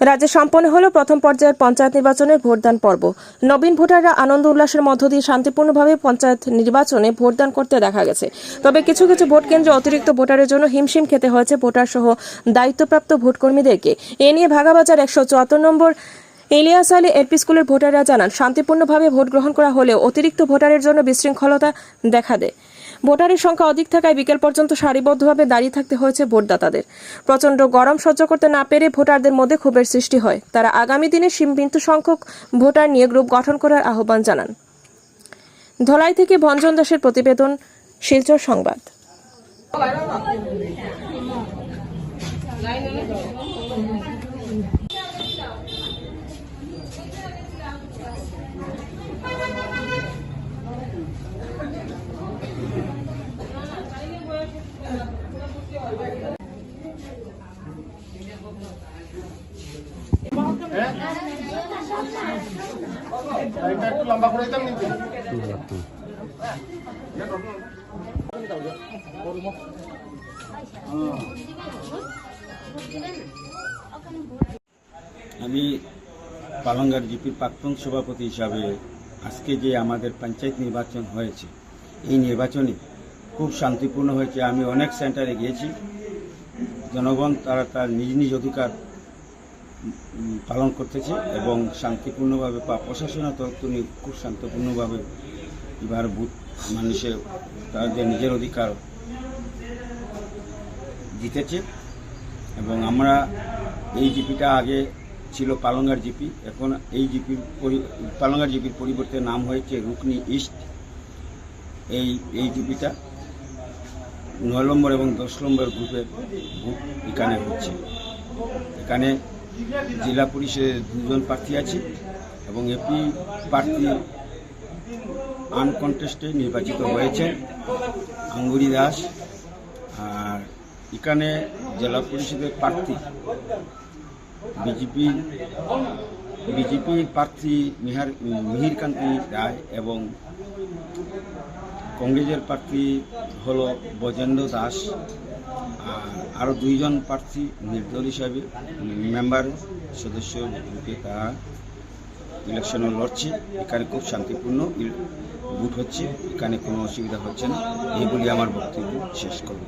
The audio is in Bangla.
রাজ্যে সম্পন্ন হলো প্রথম পর্যায়ের পঞ্চায়েত নির্বাচনের ভোটদান পর্ব। নবীন ভোটাররা আনন্দ উল্লাসের মধ্য দিয়ে শান্তিপূর্ণভাবে পঞ্চায়েত নির্বাচনে ভোটদান করতে দেখা গেছে। তবে কিছু কিছু ভোট কেন্দ্রে অতিরিক্ত ভোটারের জন্য হিমশিম খেতে হয়েছে ভোটার সহ দায়িত্বপ্রাপ্ত ভোটকর্মীদেরকে। এ নিয়ে ভাগাবাজার 174 নম্বর ইলিয়াস আলী এলপি স্কুলের ভোটাররা জানান, শান্তিপূর্ণভাবে ভোট গ্রহণ করা হলেও অতিরিক্ত ভোটারের জন্য বিশৃঙ্খলতা দেখা দেয়। ভোটারের সংখ্যা অধিক থাকায় বিকেল পর্যন্ত সারিবদ্ধভাবে দাঁড়িয়ে থাকতে হয়েছে ভোটদাতাদের। প্রচণ্ড গরম সহ্য করতে না পেরে ভোটারদের মধ্যে ক্ষোভের সৃষ্টি হয়। তারা আগামী দিনে সীমিত সংখ্যক ভোটার নিয়ে গ্রুপ গঠন করার আহ্বান জানান। ধলাই থেকে ভঞ্জন দাসের প্রতিবেদন, শিলচর সংবাদ। একটু লম্বা করে দিতাম নাকি? আমি পালংঘাট জিপির প্রাক্তন সভাপতি হিসাবে আজকে যে আমাদের পঞ্চায়েত নির্বাচন হয়েছে, এই নির্বাচনে খুব শান্তিপূর্ণ হয়েছে। আমি অনেক সেন্টারে গিয়েছি, জনগণ তারা তার নিজ নিজ অধিকার পালন করতেছে এবং শান্তিপূর্ণভাবে প্রশাসনের তরফ থেকে খুব শান্তিপূর্ণভাবে এবার বুথ মানুষের তাদের নিজের অধিকার জিতেছে। এবং আমরা এই জিপিটা আগে ছিল পালংঘাট জিপি, এখন এই পালংঘাট জিপির পরিবর্তে নাম হয়েছে রুকনি ইস্ট। এই জিপিটা 9 নম্বর এবং 10 নম্বর গ্রুপের ভোট এখানে হচ্ছে। এখানে জেলা পরিষদের 2 জন প্রার্থী আছে এবং এপি প্রার্থী আনকন্টেস্টে নির্বাচিত হয়েছে আঙ্গুরি দাস। আর এখানে জেলা পরিষদের প্রার্থী বিজেপি প্রার্থী মিহিরকান্তি রায় এবং কংগ্রেসের প্রার্থী হলো বজেন্দ্র দাস। আরও 2 জন প্রার্থী নির্দল হিসাবে মেম্বার সদস্য রূপে তারা ইলেকশনে লড়ছে। এখানে খুব শান্তিপূর্ণ ভোট হচ্ছে, এখানে কোনো অসুবিধা হচ্ছে না। এইগুলি আমার বক্তব্য শেষ করব।